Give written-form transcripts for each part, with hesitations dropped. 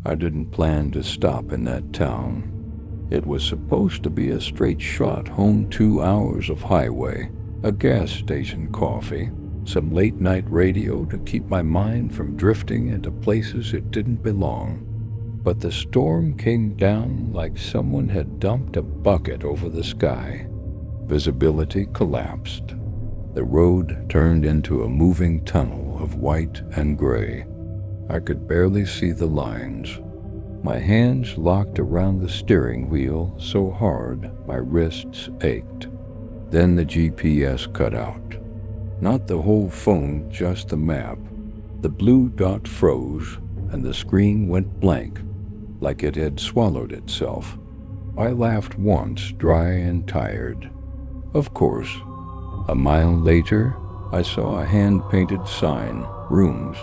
I didn't plan to stop in that town. It was supposed to be a straight shot home, 2 hours of highway, a gas station coffee, some late-night radio to keep my mind from drifting into places it didn't belong. But the storm came down like someone had dumped a bucket over the sky. Visibility collapsed. The road turned into a moving tunnel of white and gray. I could barely see the lines. My hands locked around the steering wheel so hard my wrists ached. Then the GPS cut out. Not the whole phone, just the map. The blue dot froze, and the screen went blank, like it had swallowed itself. I laughed once, dry and tired. Of course, a mile later, I saw a hand-painted sign, rooms.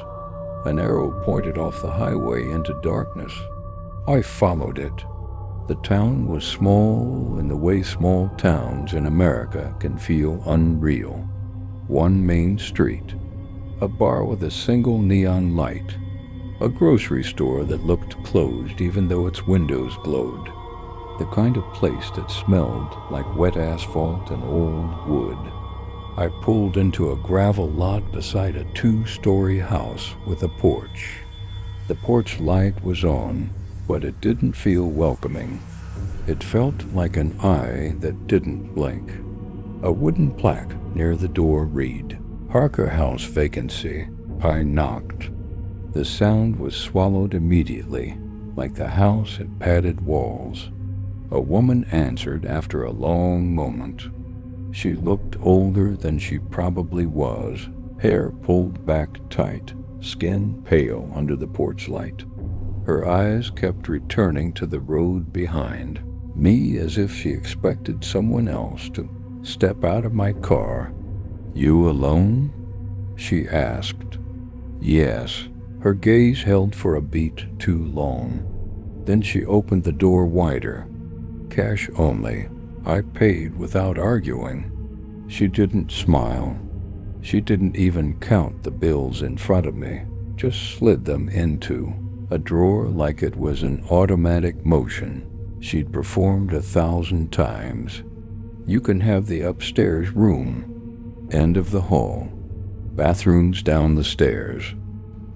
An arrow pointed off the highway into darkness. I followed it. The town was small in the way small towns in America can feel unreal. One main street, a bar with a single neon light, a grocery store that looked closed even though its windows glowed, the kind of place that smelled like wet asphalt and old wood. I pulled into a gravel lot beside a 2-story house with a porch. The porch light was on, but it didn't feel welcoming. It felt like an eye that didn't blink. A wooden plaque near the door read, "Harker House Vacancy." I knocked. The sound was swallowed immediately, like the house had padded walls. A woman answered after a long moment. She looked older than she probably was, hair pulled back tight, skin pale under the porch light. Her eyes kept returning to the road behind me as if she expected someone else to step out of my car. "You alone?" she asked. Yes. Her gaze held for a beat too long. Then she opened the door wider. Cash only. I paid without arguing. She didn't smile. She didn't even count the bills in front of me, just slid them into a drawer like it was an automatic motion she'd performed 1,000 times. "You can have the upstairs room. End of the hall. Bathrooms down the stairs.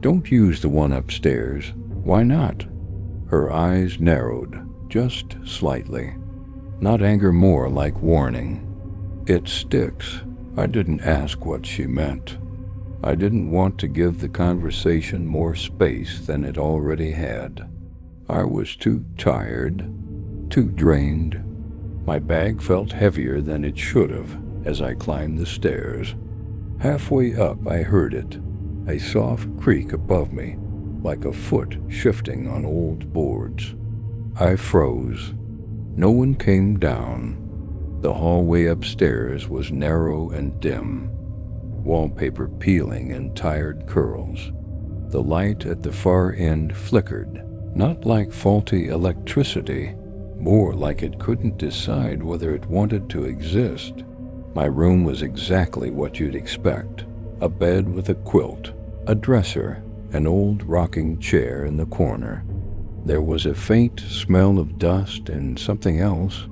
Don't use the one upstairs." "Why not?" Her eyes narrowed, just slightly. Not anger, more like warning. "It sticks." I didn't ask what she meant. I didn't want to give the conversation more space than it already had. I was too tired, too drained. My bag felt heavier than it should have as I climbed the stairs. Halfway up, I heard it, a soft creak above me, like a foot shifting on old boards. I froze. No one came down. The hallway upstairs was narrow and dim, wallpaper peeling in tired curls. The light at the far end flickered, not like faulty electricity, more like it couldn't decide whether it wanted to exist. My room was exactly what you'd expect. A bed with a quilt, a dresser, an old rocking chair in the corner. There was a faint smell of dust and something else,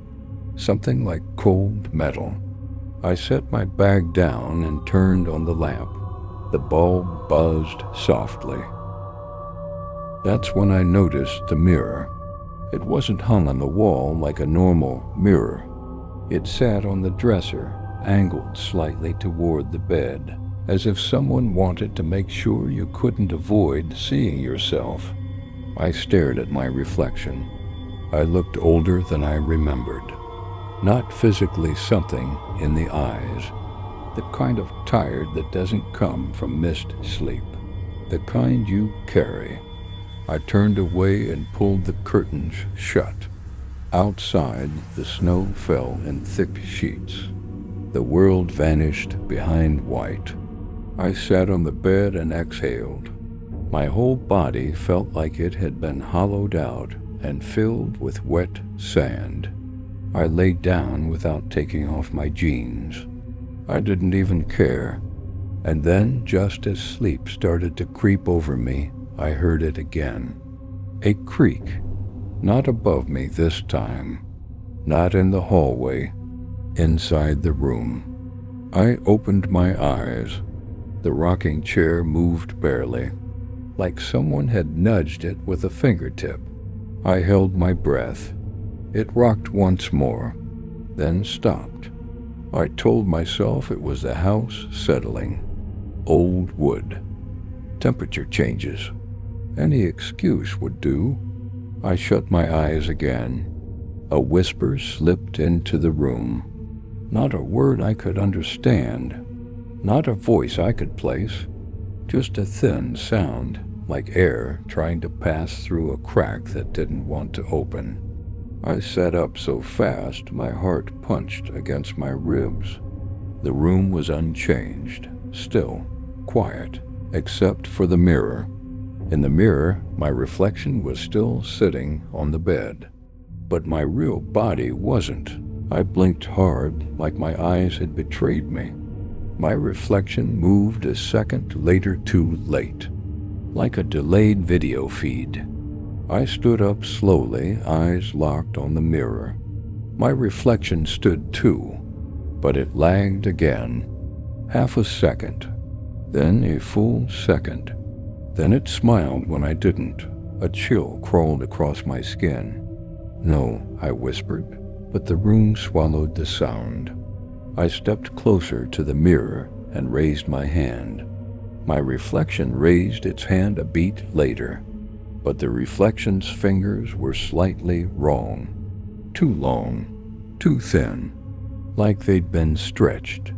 something like cold metal. I set my bag down and turned on the lamp. The bulb buzzed softly. That's when I noticed the mirror. It wasn't hung on the wall like a normal mirror. It sat on the dresser, angled slightly toward the bed, as if someone wanted to make sure you couldn't avoid seeing yourself. I stared at my reflection. I looked older than I remembered. Not physically, something in the eyes. The kind of tired that doesn't come from missed sleep. The kind you carry. I turned away and pulled the curtains shut. Outside, the snow fell in thick sheets. The world vanished behind white. I sat on the bed and exhaled. My whole body felt like it had been hollowed out and filled with wet sand. I lay down without taking off my jeans. I didn't even care. And then, just as sleep started to creep over me, I heard it again. A creak, not above me this time, not in the hallway, inside the room. I opened my eyes. The rocking chair moved barely, like someone had nudged it with a fingertip. I held my breath. It rocked once more, then stopped. I told myself it was the house settling. Old wood. Temperature changes. Any excuse would do. I shut my eyes again. A whisper slipped into the room. Not a word I could understand. Not a voice I could place. Just a thin sound, like air trying to pass through a crack that didn't want to open. I sat up so fast my heart punched against my ribs. The room was unchanged, still, quiet, except for the mirror. In the mirror, my reflection was still sitting on the bed. But my real body wasn't. I blinked hard, like my eyes had betrayed me. My reflection moved a second later too late, like a delayed video feed. I stood up slowly, eyes locked on the mirror. My reflection stood too, but it lagged again. Half a second, then a full second. Then it smiled when I didn't. A chill crawled across my skin. "No," I whispered, but the room swallowed the sound. I stepped closer to the mirror and raised my hand. My reflection raised its hand a beat later, but the reflection's fingers were slightly wrong. Too long, too thin, like they'd been stretched.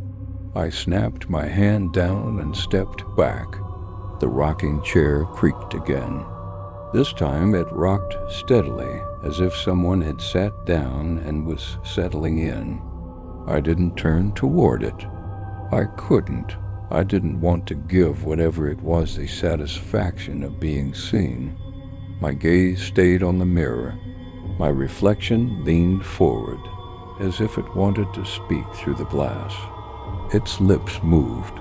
I snapped my hand down and stepped back. The rocking chair creaked again. This time it rocked steadily, as if someone had sat down and was settling in. I didn't turn toward it. I couldn't. I didn't want to give whatever it was the satisfaction of being seen. My gaze stayed on the mirror. My reflection leaned forward, as if it wanted to speak through the glass. Its lips moved.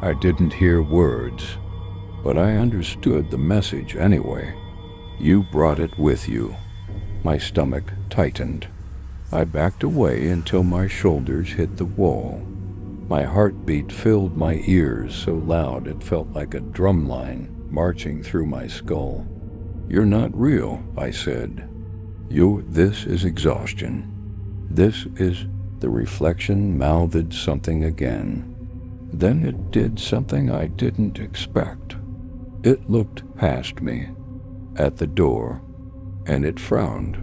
I didn't hear words, but I understood the message anyway. "You brought it with you." My stomach tightened. I backed away until my shoulders hit the wall. My heartbeat filled my ears so loud it felt like a drumline marching through my skull. "You're not real," I said. This is exhaustion. This is..." The reflection mouthed something again. Then it did something I didn't expect. It looked past me, at the door, and it frowned.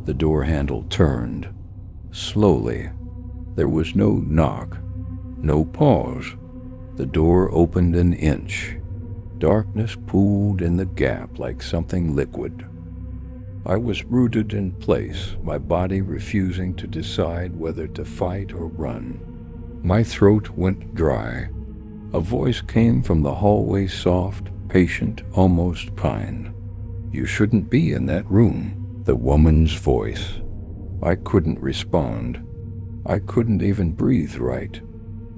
The door handle turned. Slowly. There was no knock, no pause. The door opened an inch. Darkness pooled in the gap like something liquid. I was rooted in place, my body refusing to decide whether to fight or run. My throat went dry. A voice came from the hallway, soft, patient, almost kind. "You shouldn't be in that room." The woman's voice. I couldn't respond. I couldn't even breathe right.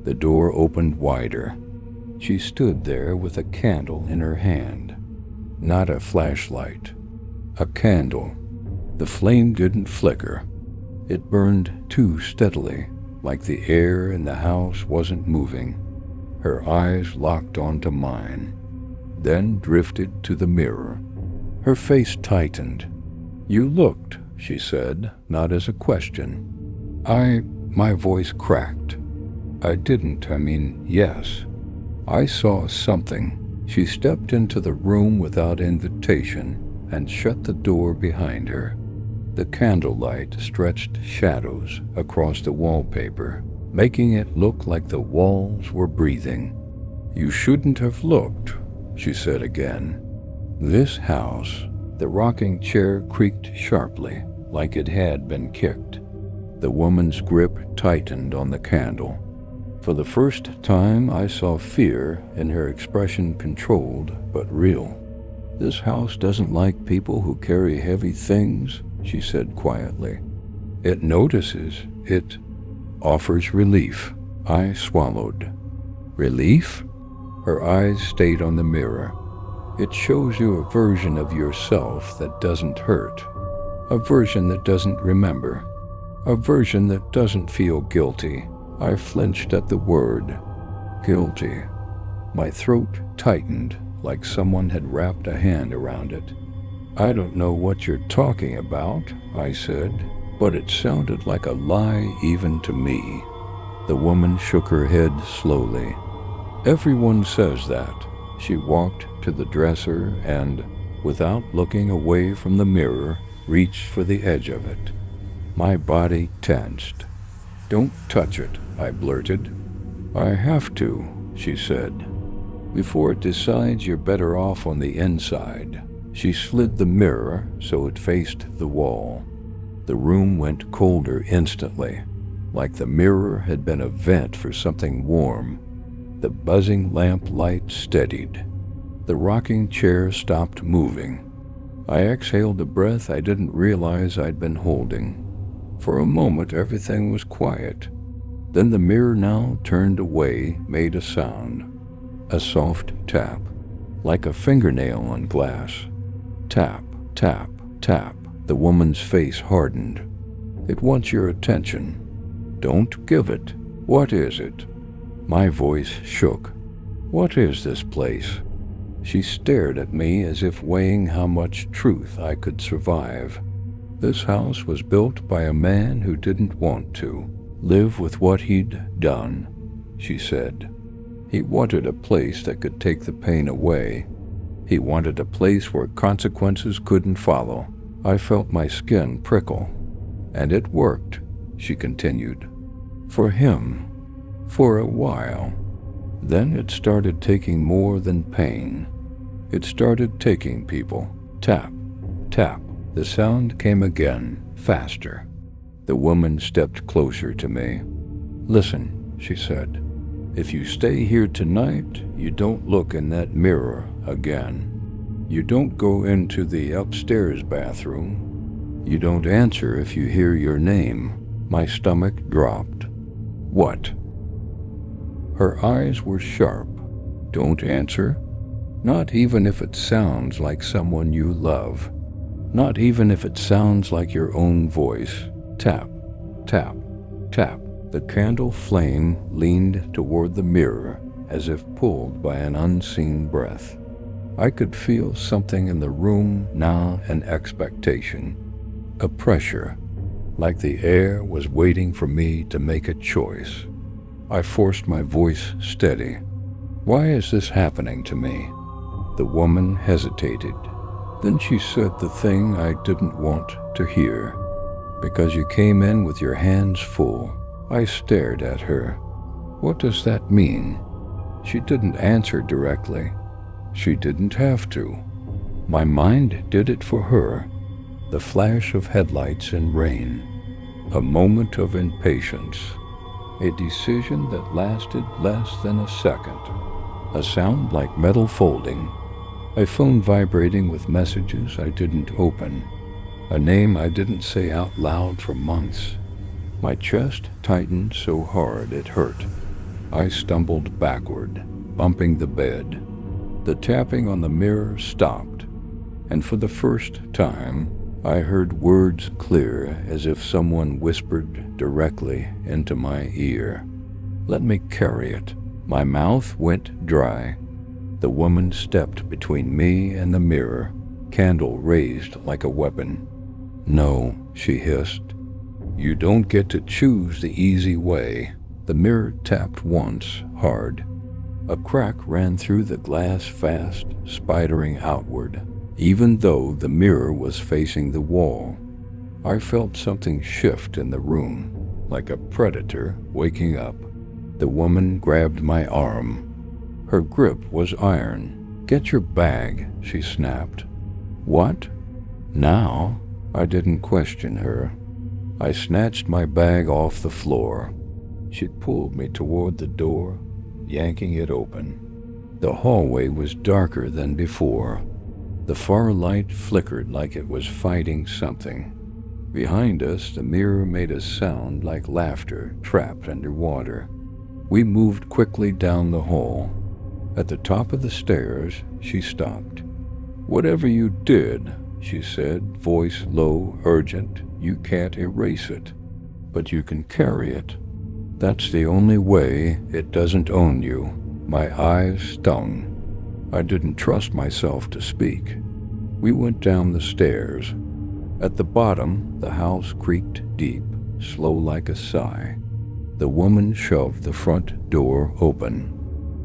The door opened wider. She stood there with a candle in her hand. Not a flashlight. A candle. The flame didn't flicker. It burned too steadily, like the air in the house wasn't moving. Her eyes locked onto mine, then drifted to the mirror. Her face tightened. "You looked," she said, not as a question. My voice cracked. Yes. I saw something. She stepped into the room without invitation and shut the door behind her. The candlelight stretched shadows across the wallpaper, making it look like the walls were breathing. "You shouldn't have looked," she said again. This house. The rocking chair creaked sharply, like it had been kicked. The woman's grip tightened on the candle. For the first time, I saw fear in her expression, controlled but real. "This house doesn't like people who carry heavy things," she said quietly. "It notices. It offers relief." I swallowed. "Relief?" Her eyes stayed on the mirror. It shows you a version of yourself that doesn't hurt, a version that doesn't remember, a version that doesn't feel guilty. I flinched at the word, guilty. My throat tightened like someone had wrapped a hand around it. I don't know what you're talking about, I said, but it sounded like a lie even to me. The woman shook her head slowly. Everyone says that. She walked to the dresser and, without looking away from the mirror, reached for the edge of it. My body tensed. Don't touch it, I blurted. I have to, she said. Before it decides you're better off on the inside. She slid the mirror so it faced the wall. The room went colder instantly, like the mirror had been a vent for something warm. The buzzing lamp light steadied. The rocking chair stopped moving. I exhaled a breath I didn't realize I'd been holding. For a moment, everything was quiet. Then the mirror now turned away, made a sound. A soft tap, like a fingernail on glass. Tap, tap, tap. The woman's face hardened. It wants your attention. Don't give it. What is it? My voice shook. What is this place? She stared at me as if weighing how much truth I could survive. This house was built by a man who didn't want to live with what he'd done, she said. He wanted a place that could take the pain away. He wanted a place where consequences couldn't follow. I felt my skin prickle. And it worked, she continued. For him. For a while. Then it started taking more than pain. It started taking people. Tap, tap. The sound came again, faster. The woman stepped closer to me. Listen, she said. If you stay here tonight, you don't look in that mirror again. You don't go into the upstairs bathroom. You don't answer if you hear your name. My stomach dropped. What? Her eyes were sharp. Don't answer? Not even if it sounds like someone you love. Not even if it sounds like your own voice. Tap, tap, tap. The candle flame leaned toward the mirror as if pulled by an unseen breath. I could feel something in the room now, an expectation, a pressure, like the air was waiting for me to make a choice. I forced my voice steady. Why is this happening to me? The woman hesitated. Then she said the thing I didn't want to hear. Because you came in with your hands full. I stared at her. What does that mean? She didn't answer directly. She didn't have to. My mind did it for her. The flash of headlights in rain. A moment of impatience. A decision that lasted less than a second. A sound like metal folding. A phone vibrating with messages I didn't open. A name I didn't say out loud for months. My chest tightened so hard it hurt. I stumbled backward, bumping the bed. The tapping on the mirror stopped, and for the first time, I heard words clear as if someone whispered directly into my ear. Let me carry it. My mouth went dry. The woman stepped between me and the mirror, candle raised like a weapon. No, she hissed. You don't get to choose the easy way. The mirror tapped once, hard. A crack ran through the glass fast, spidering outward, even though the mirror was facing the wall. I felt something shift in the room, like a predator waking up. The woman grabbed my arm. Her grip was iron. Get your bag, she snapped. What? Now? I didn't question her. I snatched my bag off the floor. She'd pulled me toward the door, yanking it open. The hallway was darker than before. The far light flickered like it was fighting something. Behind us, the mirror made a sound like laughter trapped underwater. We moved quickly down the hall. At the top of the stairs, she stopped. "Whatever you did," she said, voice low, urgent, "you can't erase it, but you can carry it. That's the only way it doesn't own you." My eyes stung. I didn't trust myself to speak. We went down the stairs. At the bottom, the house creaked deep, slow like a sigh. The woman shoved the front door open.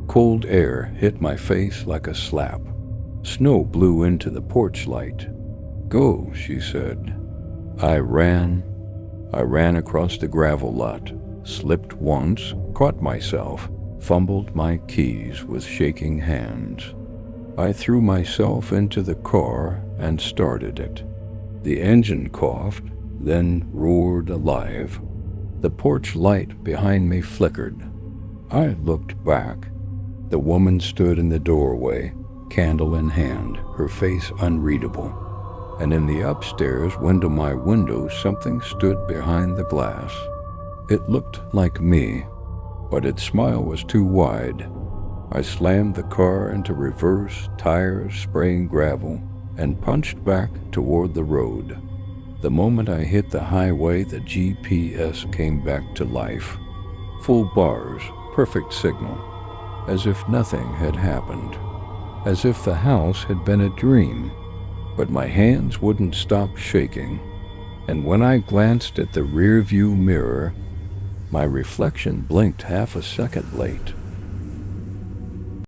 Cold air hit my face like a slap. Snow blew into the porch light. "Go," she said. I ran across the gravel lot, slipped once, caught myself, fumbled my keys with shaking hands. I threw myself into the car and started it. The engine coughed, then roared alive. The porch light behind me flickered. I looked back. The woman stood in the doorway, candle in hand, her face unreadable. And in the upstairs window, my window, something stood behind the glass. It looked like me, but its smile was too wide. I slammed the car into reverse, tires spraying gravel, and punched back toward the road. The moment I hit the highway, the GPS came back to life. Full bars, perfect signal, as if nothing had happened, as if the house had been a dream. But my hands wouldn't stop shaking, and when I glanced at the rearview mirror, my reflection blinked half a second late.